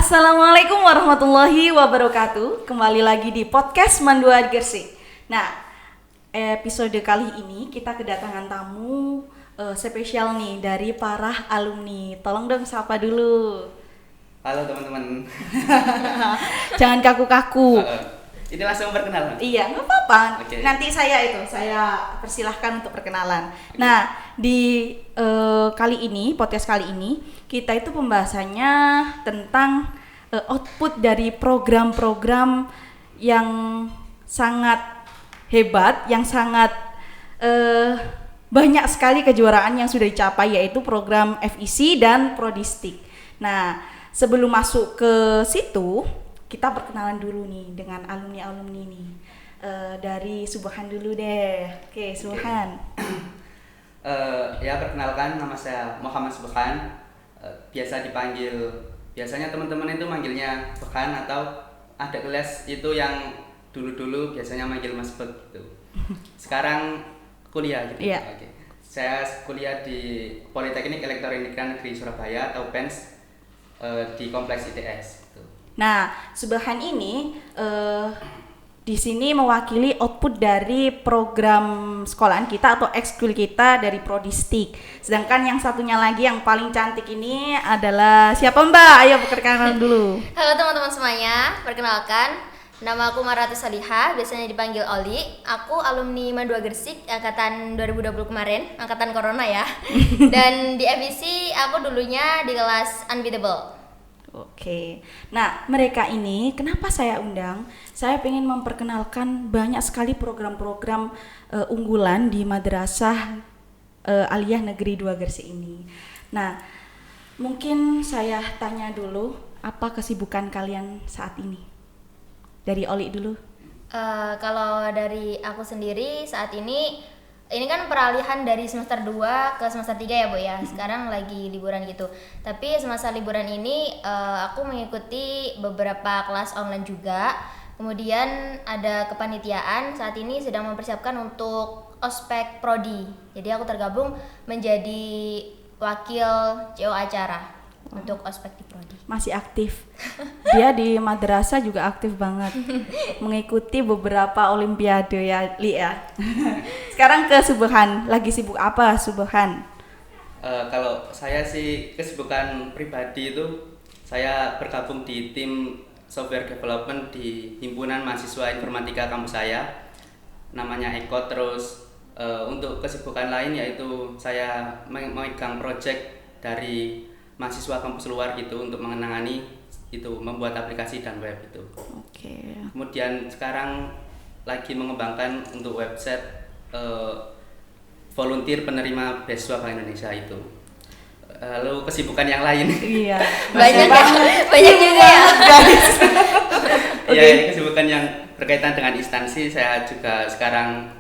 Assalamualaikum warahmatullahi wabarakatuh. Kembali lagi di podcast Mandua Gersik. Nah, episode kali ini kita kedatangan tamu spesial nih dari para alumni. Tolong dong sapa dulu. Halo teman-teman. Jangan kaku-kaku. Ini langsung perkenalan. Iya, nggak apa-apa. Okay. Nanti saya persilahkan untuk perkenalan. Nah, di podcast kali ini kita itu pembahasannya tentang output dari program-program yang sangat hebat, yang sangat banyak sekali kejuaraan yang sudah dicapai, yaitu program FEC dan Prodistik. Nah, sebelum masuk ke situ, kita perkenalan dulu nih dengan alumni-alumni nih. Dari Subhan dulu deh. Oke, Subhan. Ya, perkenalkan, nama saya Muhammad Subhan. Biasanya teman-teman itu manggilnya Subhan, atau ada kelas itu yang dulu-dulu biasanya manggil Mas Bek gitu. Sekarang kuliah gitu. Iya. Oke. Saya kuliah di Politeknik Elektronika Negeri Surabaya atau PENS di Kompleks ITS gitu. Nah, Subhan ini di sini mewakili output dari program sekolahan kita atau ekskul kita dari Prodistik. Sedangkan yang satunya lagi yang paling cantik ini adalah siapa Mbak? Ayo perkenalkan dulu. Halo teman-teman semuanya, perkenalkan nama aku Maratu Salihah, biasanya dipanggil Oli. Aku alumni Mandua Gersik angkatan 2020 kemarin, angkatan corona ya. Dan di FEC aku dulunya di kelas Unbeatable. Oke, nah mereka ini kenapa saya undang? Saya ingin memperkenalkan banyak sekali program-program unggulan di Madrasah Aliyah Negeri 2 Gersik ini. Nah, mungkin saya tanya dulu, apa kesibukan kalian saat ini? Dari Oli dulu. Kalau dari aku sendiri saat ini kan peralihan dari semester 2 ke semester 3 ya Bu ya. Sekarang lagi liburan gitu. Tapi semasa liburan ini aku mengikuti beberapa kelas online juga. Kemudian ada kepanitiaan, saat ini sedang mempersiapkan untuk ospek prodi. Jadi aku tergabung menjadi wakil CO acara untuk ospek di prodi. Masih aktif. Dia di madrasah juga aktif banget. Mengikuti beberapa olimpiade ya, Li ya. Sekarang ke Subhan. Lagi sibuk apa Subhan? Kalau saya sih kesibukan pribadi itu saya bergabung di tim software development di himpunan mahasiswa informatika kampus saya, namanya Eko. Terus untuk kesibukan lain yaitu saya memegang project dari mahasiswa kampus luar gitu untuk mengenangani itu, membuat aplikasi dan web itu. Oke. Kemudian sekarang lagi mengembangkan untuk website volunteer penerima beasiswa Bank Indonesia itu. Lalu kesibukan yang lain. Iya. Banyak juga ya. Ya, ini kesibukan yang berkaitan dengan instansi. Saya juga sekarang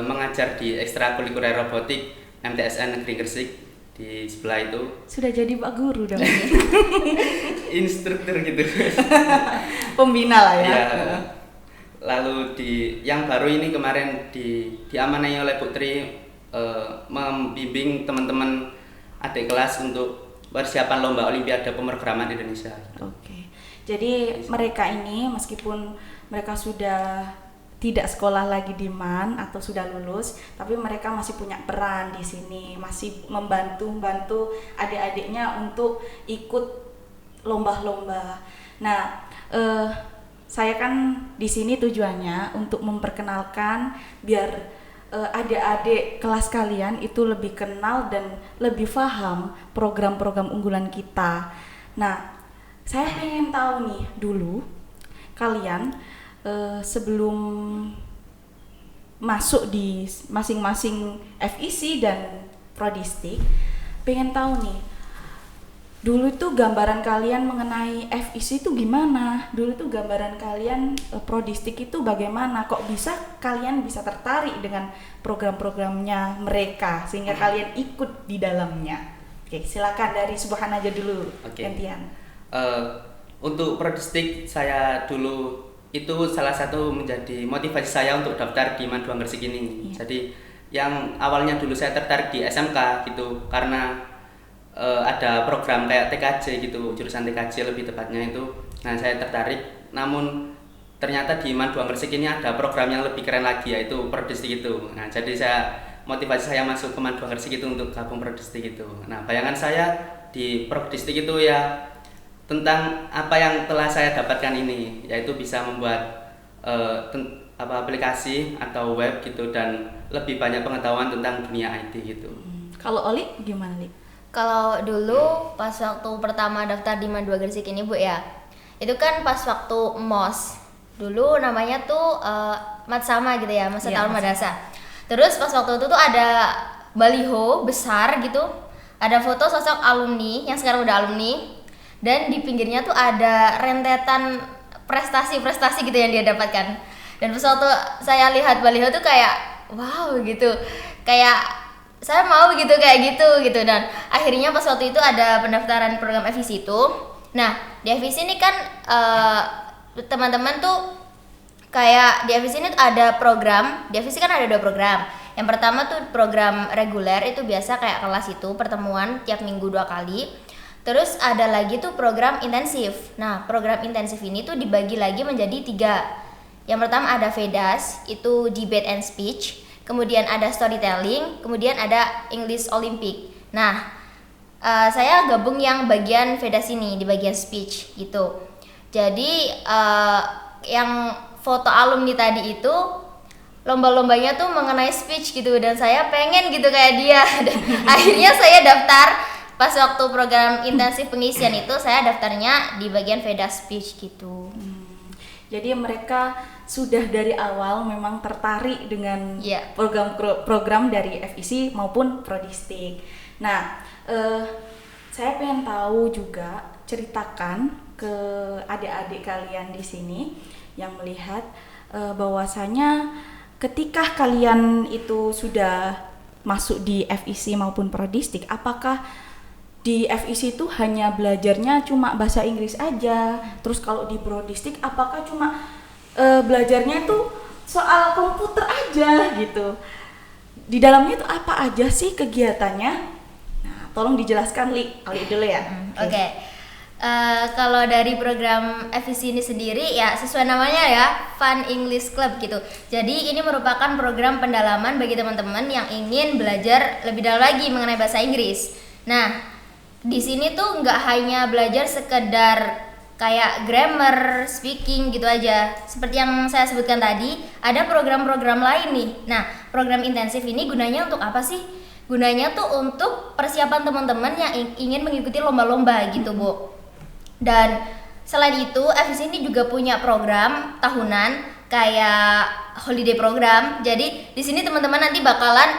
mengajar di ekstrakurikuler robotik MTSN Negeri Gersik di sebelah itu. Sudah jadi Pak Guru dong. Instruktur gitu. Pembina lah ya. Ya. Lalu yang baru ini kemarin diamanai oleh Putri membimbing teman-teman adik kelas untuk persiapan lomba Olimpiade Pemrograman Indonesia. Oke. Jadi mereka ini meskipun mereka sudah tidak sekolah lagi di MAN atau sudah lulus, tapi mereka masih punya peran di sini, masih membantu adik-adiknya untuk ikut lomba-lomba. Nah, saya kan di sini tujuannya untuk memperkenalkan biar adik-adik kelas kalian itu lebih kenal dan lebih paham program-program unggulan kita. Nah, saya pengen tahu nih dulu kalian sebelum masuk di masing-masing FEC dan Prodistik, pengen tahu nih dulu itu gambaran kalian mengenai FEC itu gimana? Dulu itu gambaran kalian Prodistik itu bagaimana? Kok kalian bisa tertarik dengan program-programnya mereka sehingga kalian ikut di dalamnya? Oke, silakan dari Subhan aja dulu. Oke. Gantian. Untuk Prodistik saya dulu itu salah satu menjadi motivasi saya untuk daftar di Mandua Gersik ini. Iya. Jadi yang awalnya dulu saya tertarik di SMK gitu, karena ada program kayak TKJ gitu, jurusan TKJ lebih tepatnya itu. Nah, saya tertarik. Namun ternyata di Manduang Gresik ini ada program yang lebih keren lagi, yaitu Prodistik itu. Nah, jadi motivasi saya masuk ke Manduang Gresik itu untuk gabung Prodistik itu. Nah, bayangan saya di Prodistik itu ya tentang apa yang telah saya dapatkan ini, yaitu bisa membuat aplikasi atau web gitu, dan lebih banyak pengetahuan tentang dunia IT gitu. Kalau Oli gimana, Li? Kalau dulu pas waktu pertama daftar di Manduang Gresik ini Bu ya, itu kan pas waktu MOS. Dulu namanya tuh Matsama gitu ya, masa tahun madrasah. Terus pas waktu itu tuh ada baliho besar gitu, ada foto sosok alumni yang sekarang udah alumni, dan di pinggirnya tuh ada rentetan prestasi-prestasi gitu yang dia dapatkan. Dan pas waktu saya lihat baliho tuh kayak wow gitu, kayak saya mau gitu kayak gitu. Dan akhirnya pas waktu itu ada pendaftaran program FEC itu. Nah, di FEC ini kan teman-teman tuh kayak di FEC ini ada program. Di FEC kan ada 2 program. Yang pertama tuh program reguler, itu biasa kayak kelas itu pertemuan tiap minggu 2 kali. Terus ada lagi tuh program intensif. Nah, program intensif ini tuh dibagi lagi menjadi 3. Yang pertama ada VEDAS, itu debate and speech. Kemudian ada storytelling, kemudian ada English Olympic. Nah, saya gabung yang bagian VEDAS ini, di bagian speech gitu. Jadi yang foto alumni tadi itu lomba-lombanya tuh mengenai speech gitu, dan saya pengen gitu kayak dia. Dan akhirnya saya daftar pas waktu program intensif pengisian itu, saya daftarnya di bagian VEDAS speech gitu. Jadi mereka sudah dari awal memang tertarik dengan program dari FEC maupun Prodistik. Nah, saya pengen tahu juga, ceritakan ke adik-adik kalian di sini yang melihat bahwasanya ketika kalian itu sudah masuk di FEC maupun Prodistik, apakah di FEC itu hanya belajarnya cuma bahasa Inggris aja? Terus kalau di Prodistik apakah cuma belajarnya itu soal komputer aja gitu? Di dalamnya itu apa aja sih kegiatannya? Nah, tolong dijelaskan, Li. Ali dulu ya. Oke. Kalau dari program FEC ini sendiri ya sesuai namanya ya, Fun English Club gitu. Jadi ini merupakan program pendalaman bagi teman-teman yang ingin belajar lebih dalam lagi mengenai bahasa Inggris. Nah, di sini tuh nggak hanya belajar sekedar kayak grammar, speaking gitu aja. Seperti yang saya sebutkan tadi, ada program-program lain nih. Nah, program intensif ini gunanya untuk apa sih? Gunanya tuh untuk persiapan teman-teman yang ingin mengikuti lomba-lomba gitu, Bu. Dan selain itu, FEC ini juga punya program tahunan kayak holiday program. Jadi di sini teman-teman nanti bakalan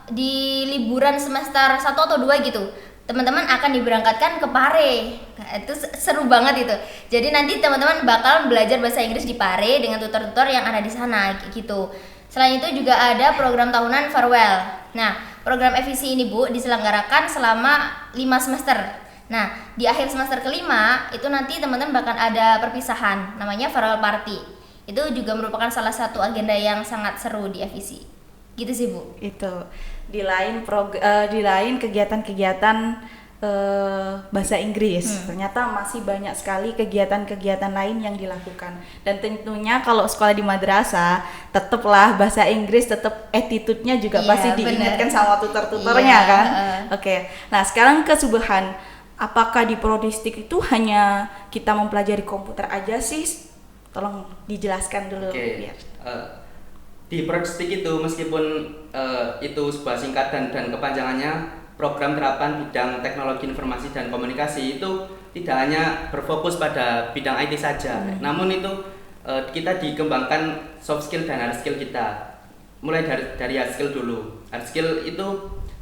di liburan semester 1 atau 2 gitu, teman-teman akan diberangkatkan ke Pare. Nah, itu seru banget itu. Jadi nanti teman-teman bakal belajar bahasa Inggris di Pare dengan tutor-tutor yang ada di sana gitu. Selain itu juga ada program tahunan farewell. Nah, program FEC ini Bu diselenggarakan selama 5 semester. Nah, di akhir semester kelima itu nanti teman-teman bakal ada perpisahan, namanya farewell party. Itu juga merupakan salah satu agenda yang sangat seru di FEC. Gitu sih Bu. Itu di lain kegiatan-kegiatan bahasa Inggris, ternyata masih banyak sekali kegiatan-kegiatan lain yang dilakukan. Dan tentunya kalau sekolah di madrasah, tetaplah bahasa Inggris, tetap attitude-nya juga pasti diingatkan sama tutor-tutornya kan. Oke. Nah, sekarang ke Subhan, apakah di Prodistik itu hanya kita mempelajari komputer aja sih? Tolong dijelaskan dulu. Biar. Di Prodistik itu meskipun itu sebuah singkatan dan kepanjangannya program terapan bidang teknologi informasi dan komunikasi, itu tidak hanya berfokus pada bidang IT saja, namun itu kita dikembangkan soft skill dan hard skill kita. Mulai dari hard skill dulu. Hard skill itu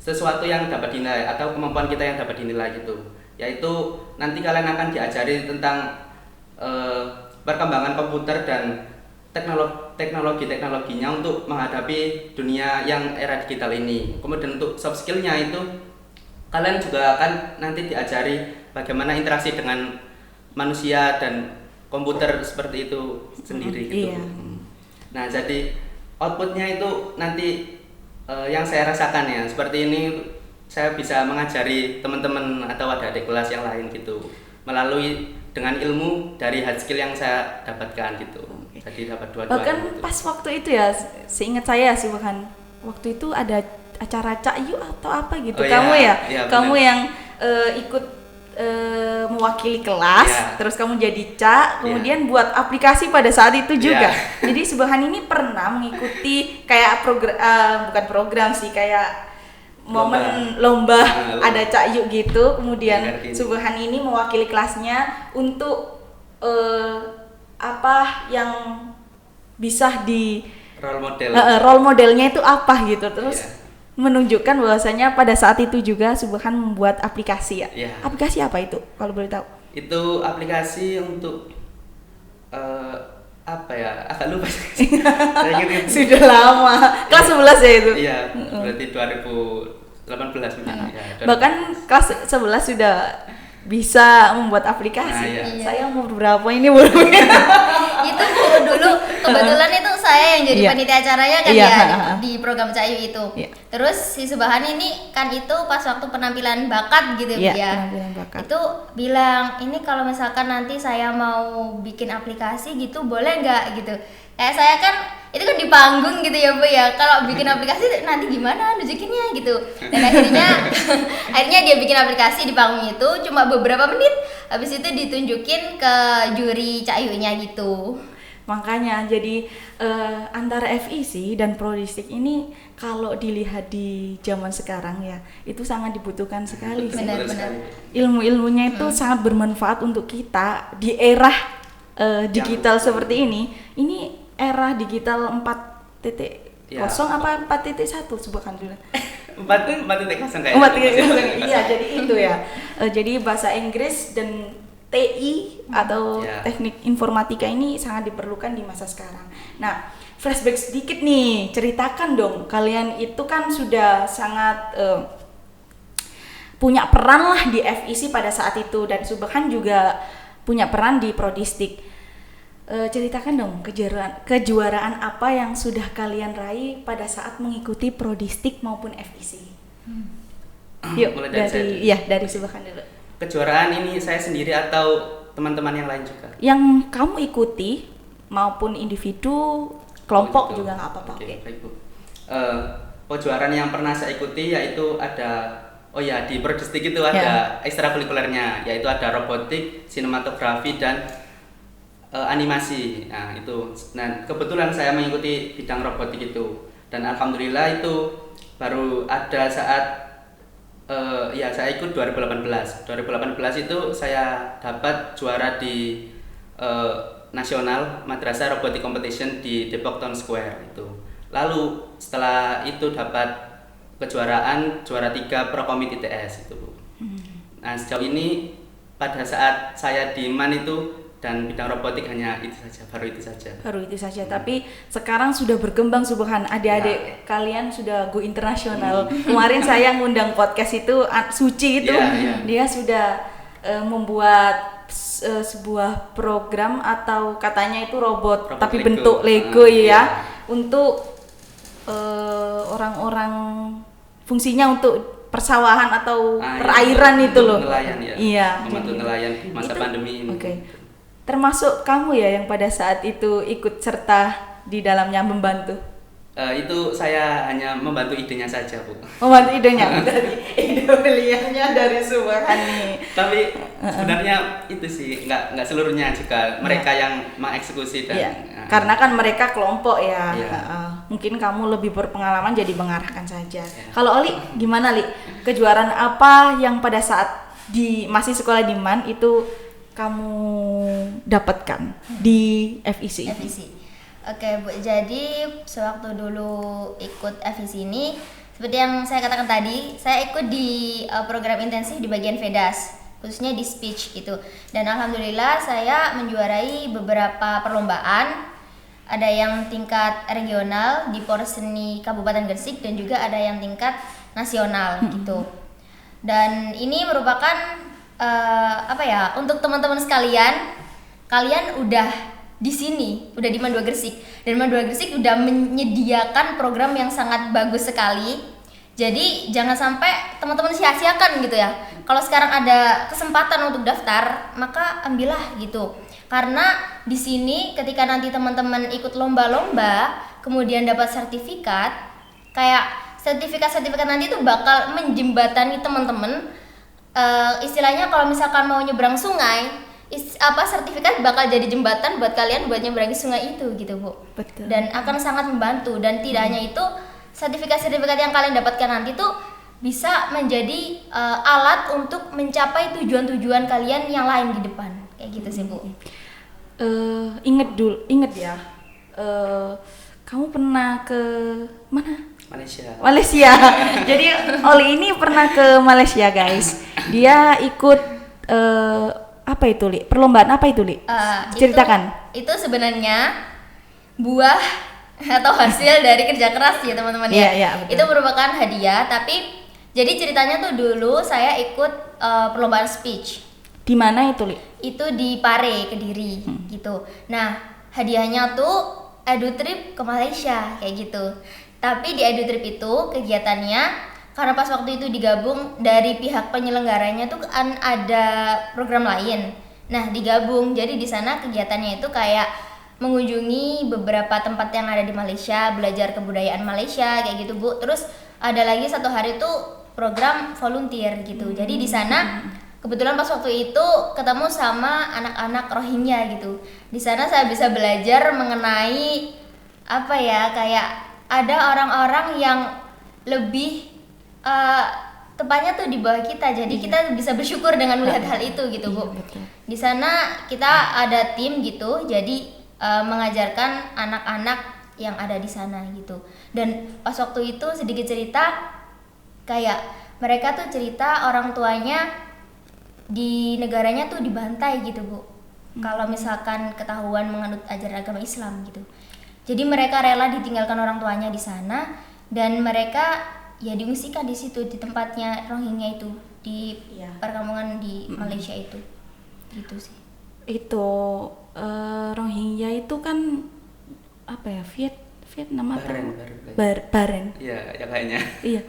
sesuatu yang dapat dinilai atau kemampuan kita yang dapat dinilai gitu. Yaitu nanti kalian akan diajari tentang perkembangan komputer dan teknologinya untuk menghadapi dunia yang era digital ini. Kemudian untuk soft skillnya itu kalian juga akan nanti diajari bagaimana interaksi dengan manusia dan komputer seperti itu sendiri gitu. Nah, jadi outputnya itu nanti yang saya rasakan ya seperti ini. saya bisa mengajari teman-teman atau adik-adik kelas yang lain gitu melalui dengan ilmu dari hard skill yang saya dapatkan gitu. Jadi dapat dua-duanya. Bahkan gitu. pas waktu itu ya, seingat saya sih bahkan waktu itu ada acara Cak Yu atau apa gitu. Oh, kamu iya. ya, Iya, kamu benar. yang ikut mewakili kelas, Iya. terus kamu jadi Cak, kemudian buat aplikasi pada saat itu juga. Iya. Jadi Subhan ini pernah mengikuti kayak bukan program sih, kayak momen lomba Nah, ada Cak Yu gitu, kemudian Ngerti. Subhan ini mewakili kelasnya untuk apa yang bisa di Role model. role modelnya itu apa gitu, terus Iya. menunjukkan bahwasanya pada saat itu juga Subhan membuat aplikasi ya. Iya. Aplikasi apa itu kalau boleh tahu? Itu aplikasi untuk apa ya? Agak lupa. Saya ingat itu. Sudah lama, kelas 11 ya itu. Iya, berarti 2018 mungkin. Ya, Bahkan kelas 11 sudah bisa membuat aplikasi. Nah, iya. Saya umur berapa ini belum? Itu dulu kebetulan itu saya yang jadi Iya. panitia acaranya kan Iya, ya ha, ha. di program Cayu itu. Iya. Terus si Subhan ini kan itu pas waktu penampilan bakat gitu Iya, ya. penampilan bakat. Itu bilang ini kalau misalkan nanti saya mau bikin aplikasi gitu boleh nggak gitu. Kayak saya kan itu kan di panggung gitu ya Bu ya. Kalau bikin aplikasi nanti gimana nunjukinnya gitu. Dan akhirnya dia bikin aplikasi di panggung itu cuma beberapa menit. Habis itu ditunjukin ke juri Cayunya gitu. Makanya jadi antara FEC dan Prodistik ini kalau dilihat di zaman sekarang ya itu sangat dibutuhkan sekali sih. Benar-benar. Ilmu-ilmunya itu sangat bermanfaat untuk kita di era digital seperti ini. Ini era digital 4.0 Ya. apa 4.1 Subhan dulu. 4.0 kayak. 4.0 iya jadi itu ya. Jadi bahasa Inggris dan TI atau Ya. teknik informatika ini sangat diperlukan di masa sekarang. Nah, flashback sedikit nih, ceritakan dong, kalian itu kan sudah sangat punya peran lah di FEC pada saat itu dan Subhan juga punya peran di Prodistik. Ceritakan dong kejuaraan apa yang sudah kalian raih pada saat mengikuti Prodistik maupun FEC. Yuk Mulai dari saya dulu. dari Subhan dulu. Kejuaraan ini saya sendiri atau teman-teman yang lain juga? Yang kamu ikuti maupun individu, kelompok gitu. juga nggak apa-apa. Oke, Oke. baik Bu. Kejuaraan yang pernah saya ikuti yaitu ada di Prodistik itu ada ekstrakurikulernya, yaitu ada robotik, sinematografi dan animasi. Nah, itu. Nah, kebetulan saya mengikuti bidang robotik itu dan alhamdulillah itu baru ada saat saya ikut 2018. 2018 itu saya dapat juara di nasional Madrasah Robotic Competition di Depok Town Square itu. Lalu setelah itu dapat kejuaraan juara 3 Prokomit ITS itu, Bu. Nah, sejauh ini pada saat saya di MAN itu dan bidang robotik hanya itu saja, baru itu saja. Tapi sekarang sudah berkembang Subhan, adik-adik kalian sudah go internasional. Kemarin saya ngundang podcast itu Suci itu, dia sudah membuat sebuah program atau katanya itu robot tapi Lego. bentuk Lego untuk orang-orang fungsinya untuk persawahan atau perairan itu loh. Nelayan ya. Iya. Membantu nelayan di masa pandemi ini. Oke. Termasuk kamu ya yang pada saat itu ikut serta di dalamnya membantu. Itu saya hanya membantu idenya saja, Bu. Membantu idenya dari ide beliannya dari Subhan nih. Tapi sebenarnya itu sih nggak seluruhnya juga mereka yang mengeksekusi dan Iya. Karena kan mereka kelompok ya. Iya. Mungkin kamu lebih berpengalaman jadi mengarahkan saja. Kalau Oli gimana Li? Kejuaraan apa yang pada saat masih sekolah di MAN itu kamu dapatkan di FEC? Oke Bu, jadi sewaktu dulu ikut FEC ini seperti yang saya katakan tadi, saya ikut di program intensif di bagian VEDAS, khususnya di speech gitu. Dan alhamdulillah saya menjuarai beberapa perlombaan. Ada yang tingkat regional di Porseni Kabupaten Gresik dan juga ada yang tingkat nasional gitu. Dan ini merupakan untuk teman-teman sekalian, kalian udah di sini, udah di MAN 2 Gresik, dan MAN 2 Gresik udah menyediakan program yang sangat bagus sekali, Jadi jangan sampai teman-teman sia-siakan gitu ya. Kalau sekarang ada kesempatan untuk daftar, maka ambillah gitu. Karena di sini ketika nanti teman-teman ikut lomba-lomba, kemudian dapat sertifikat, kayak sertifikat nanti tuh bakal menjembatani teman-teman. Istilahnya kalau misalkan mau nyebrang sungai, sertifikat bakal jadi jembatan buat kalian buat nyeberangi sungai itu gitu Bu. Betul. Dan akan sangat membantu. Dan tidak hanya itu, sertifikat yang kalian dapatkan nanti tuh bisa menjadi alat untuk mencapai tujuan-tujuan kalian yang lain di depan, kayak gitu sih Bu. Ingat ya, kamu pernah ke mana? Malaysia. Jadi Oli ini pernah ke Malaysia guys. Dia ikut apa itu Li? Perlombaan apa itu Li? Ceritakan. Itu sebenarnya buah atau hasil dari kerja keras ya teman-teman ya. Iya, betul. Itu merupakan hadiah, tapi jadi ceritanya tuh dulu saya ikut perlombaan speech. Di mana itu Li? Itu di Pare, Kediri gitu. Nah, hadiahnya tuh edu trip ke Malaysia kayak gitu. Tapi di edu trip itu kegiatannya karena pas waktu itu digabung dari pihak penyelenggaranya tuh kan ada program lain. Nah, digabung. Jadi di sana kegiatannya itu kayak mengunjungi beberapa tempat yang ada di Malaysia, belajar kebudayaan Malaysia kayak gitu Bu. Terus ada lagi satu hari tuh program volunteer gitu. Jadi di sana kebetulan pas waktu itu ketemu sama anak-anak Rohingya gitu. Di sana saya bisa belajar mengenai apa ya, kayak ada orang-orang yang lebih tepatnya tuh di bawah kita. Jadi kita bisa bersyukur dengan melihat hal itu gitu Bu. Di sana kita ada tim gitu. Jadi mengajarkan anak-anak yang ada di sana gitu. Dan pas waktu itu sedikit cerita, kayak mereka tuh cerita orang tuanya di negaranya tuh dibantai gitu Bu. Kalau misalkan ketahuan menganut ajaran agama Islam gitu. Jadi mereka rela ditinggalkan orang tuanya di sana dan mereka ya diungsikan di situ di tempatnya Rohingya itu di perkampungan di Malaysia itu. Gitu sih. Itu Rohingya itu kan apa ya, Vietnam atau Baren. Iya, ya kayaknya. Iya.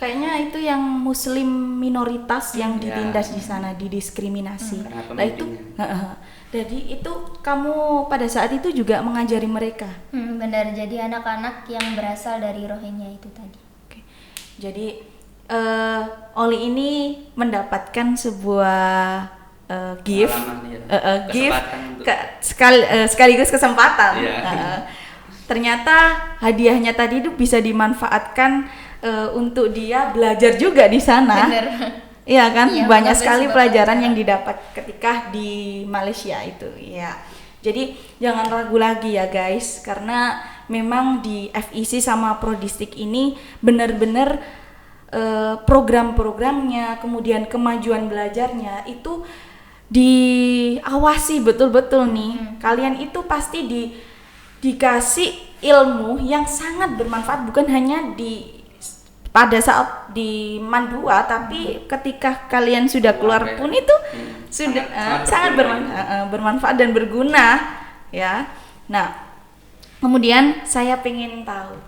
Kayaknya itu yang muslim minoritas yang ditindas di sana, didiskriminasi. Nah itu jadi itu kamu pada saat itu juga mengajari mereka. Benar, jadi anak-anak yang berasal dari Rohingya itu tadi. Oke. Jadi Oli ini mendapatkan sebuah gift, sekaligus kesempatan. Ternyata hadiahnya tadi itu bisa dimanfaatkan untuk dia belajar juga di sana. Bener. Iya kan, Iya, banyak sekali pelajaran yang didapat ketika di Malaysia itu. Ya, jadi jangan ragu lagi ya guys, karena memang di FEC sama Prodistik ini benar-benar program-programnya, kemudian kemajuan belajarnya itu diawasi betul-betul nih. Kalian itu pasti dikasih ilmu yang sangat bermanfaat, bukan hanya pada saat di MAN 2, tapi ketika kalian sudah keluar pun itu sudah sangat bermanfaat dan berguna ya. Nah, kemudian saya pengen tahu,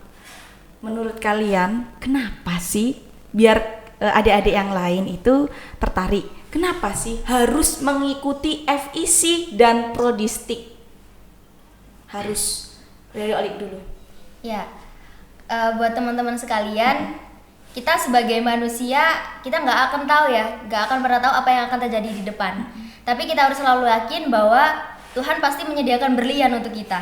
menurut kalian kenapa sih biar adik-adik yang lain itu tertarik, kenapa sih harus mengikuti FEC dan Prodistik? Harus dari Olik dulu. Ya, buat teman-teman sekalian, kita sebagai manusia kita nggak akan tahu ya, nggak akan pernah tahu apa yang akan terjadi di depan. Tapi kita harus selalu yakin bahwa Tuhan pasti menyediakan berlian untuk kita.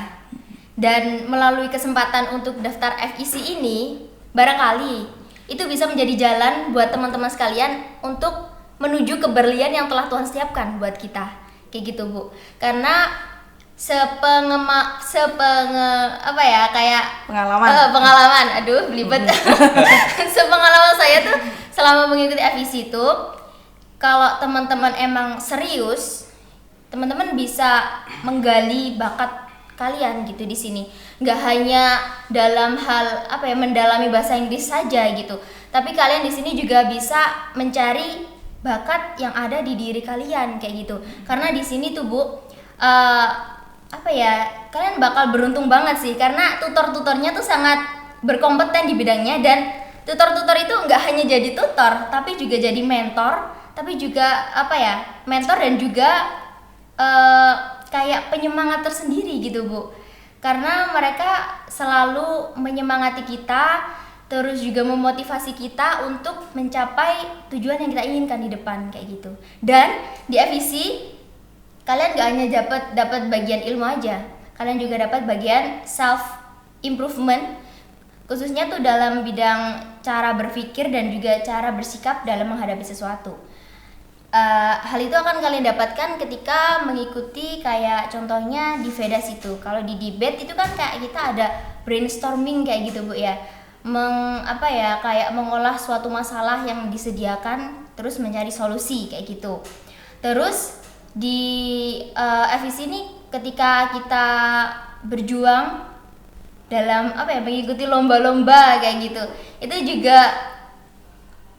Dan melalui kesempatan untuk daftar FEC ini, barangkali itu bisa menjadi jalan buat teman-teman sekalian untuk menuju ke berlian yang telah Tuhan siapkan buat kita. Kayak gitu Bu. Karena pengalaman, aduh belibet. Sepengalaman saya tuh selama mengikuti FEC itu, kalau teman-teman emang serius, teman-teman bisa menggali bakat kalian gitu di sini. Nggak hanya dalam hal mendalami bahasa Inggris saja gitu, tapi kalian di sini juga bisa mencari bakat yang ada di diri kalian kayak gitu. Karena di sini tuh Bu, kalian bakal beruntung banget sih, karena tutor-tutornya tuh sangat berkompeten di bidangnya dan tutor-tutor itu nggak hanya jadi tutor, tapi juga jadi mentor, tapi juga mentor dan juga kayak penyemangat tersendiri gitu Bu, karena mereka selalu menyemangati kita, terus juga memotivasi kita untuk mencapai tujuan yang kita inginkan di depan kayak gitu. Dan di FEC kalian gak hanya dapat bagian ilmu aja, kalian juga dapat bagian self improvement, khususnya tuh dalam bidang cara berpikir dan juga cara bersikap dalam menghadapi sesuatu. Hal itu akan kalian dapatkan ketika mengikuti kayak contohnya di VEDAS itu. Kalau di debate itu kan kayak kita ada brainstorming kayak gitu Bu ya, kayak mengolah suatu masalah yang disediakan terus mencari solusi kayak gitu. Terus di FEC ini ketika kita berjuang dalam mengikuti lomba-lomba kayak gitu, itu juga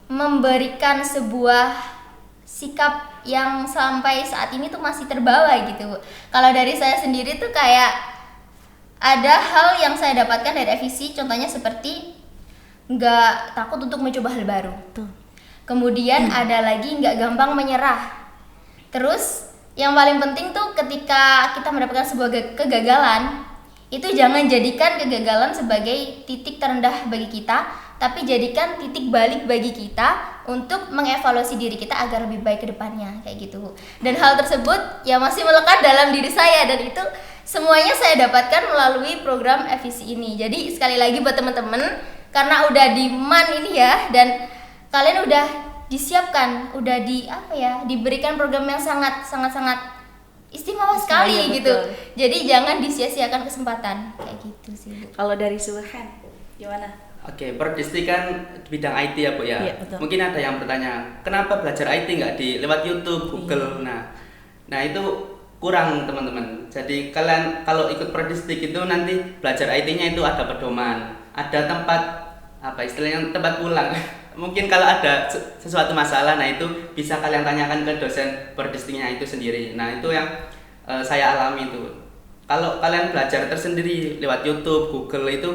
memberikan sebuah sikap yang sampai saat ini tuh masih terbawa gitu Bu. Kalau dari saya sendiri tuh kayak ada hal yang saya dapatkan dari FEC, contohnya seperti nggak takut untuk mencoba hal baru. Kemudian ada lagi nggak gampang menyerah. Terus yang paling penting tuh ketika kita mendapatkan sebuah kegagalan, itu jangan jadikan kegagalan sebagai titik terendah bagi kita, tapi jadikan titik balik bagi kita untuk mengevaluasi diri kita agar lebih baik ke depannya kayak gitu. Dan hal tersebut ya masih melekat dalam diri saya, dan itu semuanya saya dapatkan melalui program FEC ini. Jadi sekali lagi buat teman-teman, karena udah di MAN ini ya, dan kalian udah disiapkan, udah diberikan program yang sangat istimewa sekali ya, gitu. Jadi jangan disia-siakan kesempatan kayak gitu sih Bu. Kalau dari Subhan gimana? Oke, Prodistik kan bidang IT ya Bu ya. Iya, betul. Mungkin ada yang bertanya, kenapa belajar IT nggak lewat YouTube, Google? Nah itu kurang teman-teman. Jadi kalian kalau ikut Prodistik itu nanti belajar IT-nya itu ada pedoman, ada tempat istilahnya tempat pulang. Mungkin kalau ada sesuatu masalah, nah itu bisa kalian tanyakan ke dosen Prodistiknya itu sendiri. Nah itu yang saya alami itu. Kalau kalian belajar tersendiri lewat YouTube, Google itu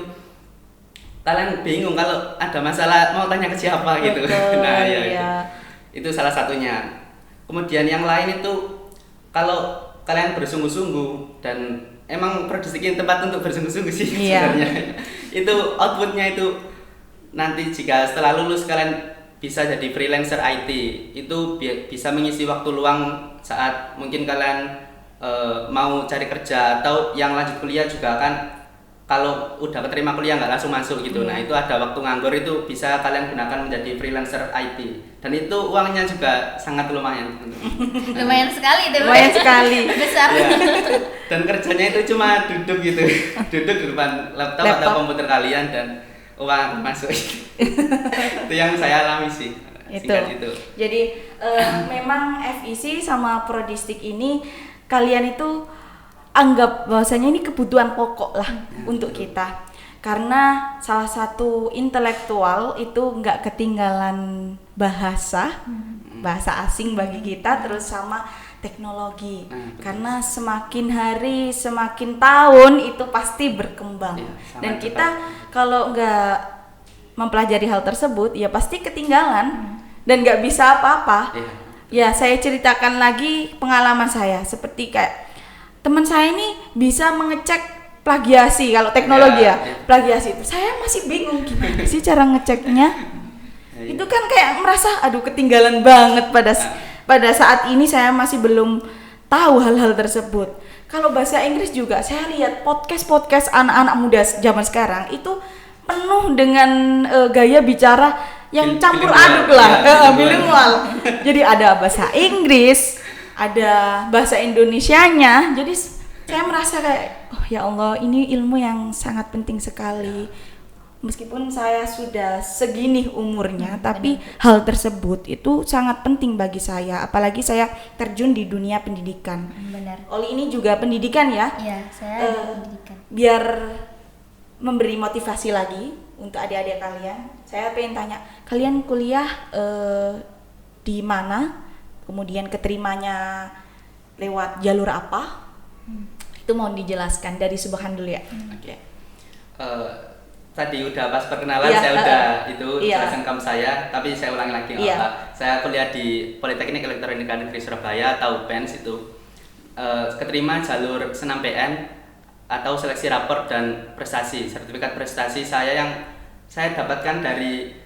kalian bingung kalau ada masalah mau tanya ke siapa gitu. Nah ya. Itu salah satunya. Kemudian yang lain itu kalau kalian bersungguh-sungguh, dan emang Prodistik ini tempat untuk bersungguh-sungguh sih sebenarnya. Itu outputnya itu nanti jika setelah lulus kalian bisa jadi freelancer IT, itu bisa mengisi waktu luang saat mungkin kalian mau cari kerja, atau yang lanjut kuliah juga kan kalau udah keterima kuliah nggak langsung masuk gitu. Nah itu ada waktu nganggur, itu bisa kalian gunakan menjadi freelancer IT, dan itu uangnya juga sangat lumayan. Lumayan sekali itu. Lumayan sekali. Besar. Ya. Dan kerjanya itu cuma duduk gitu, duduk di depan laptop atau komputer kalian dan uang masuk. Itu yang saya alami sih. Itu. Jadi memang FEC sama Prodistik ini kalian itu anggap bahwasanya ini kebutuhan pokok lah untuk kita, karena salah satu intelektual itu nggak ketinggalan bahasa asing bagi kita, terus sama teknologi. Karena semakin hari semakin tahun itu pasti berkembang, dan kita kalau nggak mempelajari hal tersebut ya pasti ketinggalan dan nggak bisa apa-apa. Ya saya ceritakan lagi pengalaman saya, seperti kayak teman saya ini bisa mengecek plagiasi. Kalau teknologi plagiasi itu saya masih bingung gimana sih cara ngeceknya. Itu kan kayak merasa aduh ketinggalan banget pada saat ini, saya masih belum tahu hal-hal tersebut. Kalau bahasa Inggris juga saya lihat podcast anak-anak muda zaman sekarang itu penuh dengan gaya bicara yang campur aduk lah, bilingual. Jadi ada bahasa Inggris, ada bahasa Indonesianya. Jadi saya merasa kayak oh ya Allah, ini ilmu yang sangat penting sekali. Meskipun saya sudah segini umurnya, tapi hal tersebut itu sangat penting bagi saya. Apalagi saya terjun di dunia pendidikan. Benar. Oli ini juga pendidikan ya? Iya, saya pendidikan. Biar memberi motivasi lagi untuk adik-adik kalian. Saya pengen tanya, kalian kuliah di mana? Kemudian keterimanya lewat jalur apa? Itu mau dijelaskan dari Subhan dulu ya. tadi udah pas perkenalan Iya, saya udah itu iya. jelaskan kamu saya, tapi saya ulangi lagi nggak Iya. apa. Saya kuliah di Politeknik Elektronika Negeri Surabaya atau UPENS itu. Keterima jalur senam PN atau seleksi rapor dan prestasi. Sertifikat prestasi saya yang saya dapatkan dari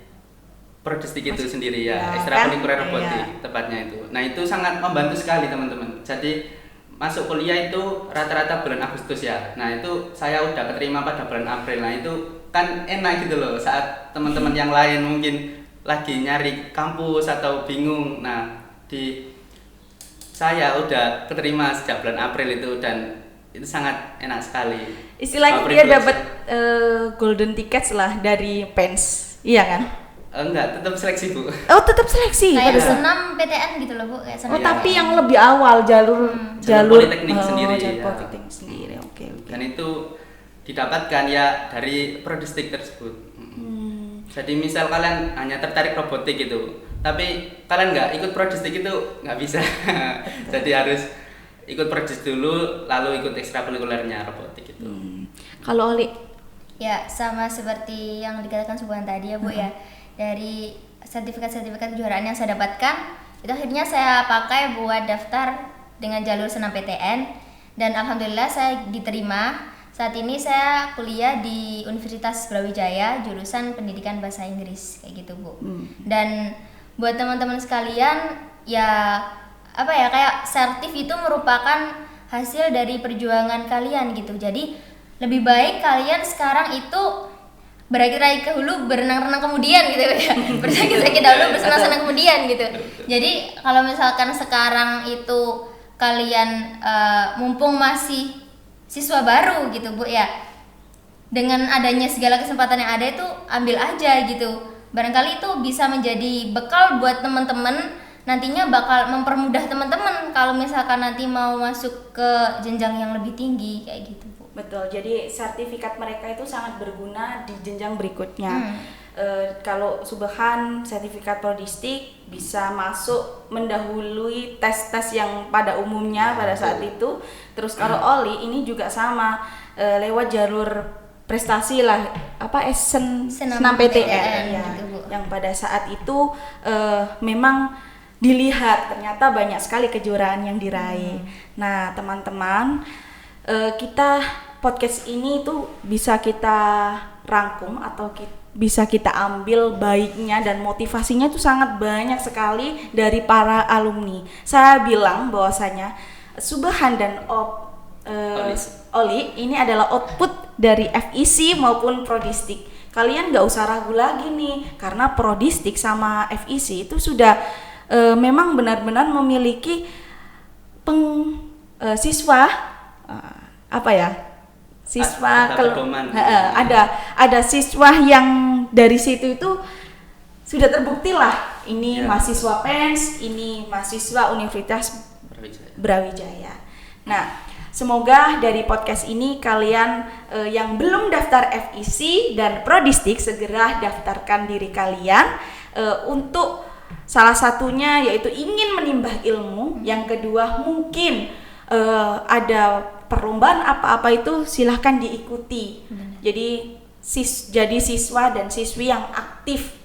Prodistik itu sendiri ya, Ya, ekstrakurikuler kan? robotik Iya. tepatnya itu. Nah itu sangat membantu sekali teman-teman. Jadi masuk kuliah itu rata-rata bulan Agustus ya. Nah itu saya udah keterima pada bulan April. Nah itu kan enak gitu loh saat teman-teman yang lain mungkin lagi nyari kampus atau bingung. Nah di saya udah keterima sejak bulan April itu dan itu sangat enak sekali. Istilahnya dia dapat golden tickets lah dari PENS, iya kan? Enggak, tetap seleksi Bu. Oh tetap seleksi. Kayak pada saat- senam PTN gitu loh Bu, kayak senam. Oh Iya. tapi yang lebih awal jalur Jalur politeknik sendiri, jalur ya. politeknik sendiri. Oke. Dan itu didapatkan ya dari Prodistik tersebut. Jadi misal kalian hanya tertarik robotik gitu, tapi kalian nggak ikut Prodistik itu nggak bisa. Jadi harus ikut Prodistik dulu, lalu ikut ekstrakurikulernya robotik itu. Kalau Oli, Ya, sama seperti yang dikatakan Subhan tadi ya Bu ya. Dari sertifikat-sertifikat kejuaraan yang saya dapatkan, itu akhirnya saya pakai buat daftar dengan jalur senam PTN dan alhamdulillah saya diterima. Saat ini saya kuliah di Universitas Brawijaya jurusan Pendidikan Bahasa Inggris kayak gitu Bu. Dan buat teman-teman sekalian ya apa ya kayak sertif itu merupakan hasil dari perjuangan kalian gitu. Jadi lebih baik kalian sekarang itu berakit-rakit dahulu, berenang-renang kemudian gitu ya. Bersakit-sakit dahulu, bersenang-senang kemudian gitu. Jadi kalau misalkan sekarang itu kalian mumpung masih siswa baru gitu Bu ya, dengan adanya segala kesempatan yang ada itu ambil aja gitu. Barangkali itu bisa menjadi bekal buat teman-teman, nantinya bakal mempermudah teman-teman kalau misalkan nanti mau masuk ke jenjang yang lebih tinggi kayak gitu Bu. betul. Jadi sertifikat mereka itu sangat berguna di jenjang berikutnya. Kalau Subhan sertifikat Prodistik bisa masuk mendahului tes-tes yang pada umumnya pada saat itu. Terus kalau Oli ini juga sama lewat jalur prestasi lah, apa senam PTN ya, gitu, Bu. yang pada saat itu memang dilihat ternyata banyak sekali kejuaraan yang diraih. Nah teman-teman, kita podcast ini tuh bisa kita rangkum atau bisa kita ambil baiknya dan motivasinya itu sangat banyak sekali dari para alumni. Saya bilang bahwasanya Subhan dan Oli ini adalah output dari FEC maupun Prodistik. Kalian nggak usah ragu lagi nih, karena Prodistik sama FEC itu sudah memang benar-benar memiliki siswa siswa ada siswa yang dari situ itu sudah terbukti lah ini mahasiswa PENS, ini mahasiswa Universitas Brawijaya. Nah, semoga dari podcast ini kalian yang belum daftar FEC dan Prodistik segera daftarkan diri kalian untuk salah satunya yaitu ingin menimba ilmu, yang kedua mungkin ada perlombaan apa-apa itu silahkan diikuti. Jadi jadi siswa dan siswi yang aktif.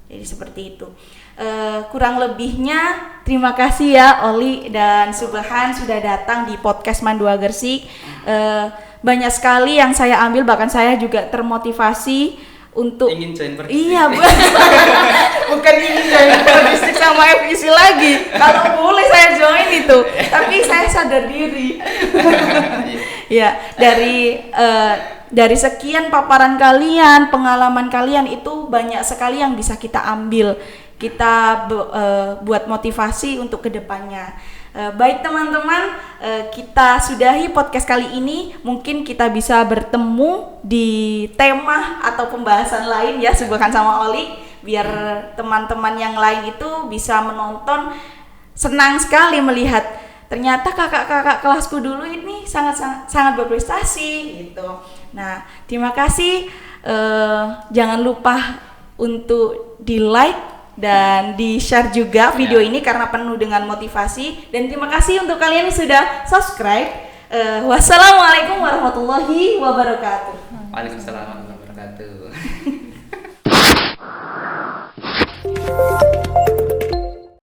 Jadi seperti itu. Kurang lebihnya terima kasih ya Oli dan Subhan sudah datang di podcast Mandua Gersik. Banyak sekali yang saya ambil, bahkan saya juga termotivasi untuk ingin join Prodistik. Iya, bukan ingin join Prodistik sama FEC lagi. Kalau boleh saya join itu, tapi saya sadar diri. Ya, dari sekian paparan kalian, pengalaman kalian itu banyak sekali yang bisa kita ambil. Kita buat motivasi untuk kedepannya. Baik teman-teman, kita sudahi podcast kali ini. Mungkin kita bisa bertemu di tema atau pembahasan lain ya, Subhan sama Oli, biar teman-teman yang lain itu bisa menonton. Senang sekali melihat ternyata kakak-kakak kelasku dulu ini sangat berprestasi gitu. Nah, terima kasih. Jangan lupa untuk di like dan di-share juga video ini karena penuh dengan motivasi. Dan terima kasih untuk kalian yang sudah subscribe. Wassalamualaikum warahmatullahi wabarakatuh. Waalaikumsalam warahmatullahi wabarakatuh. ya.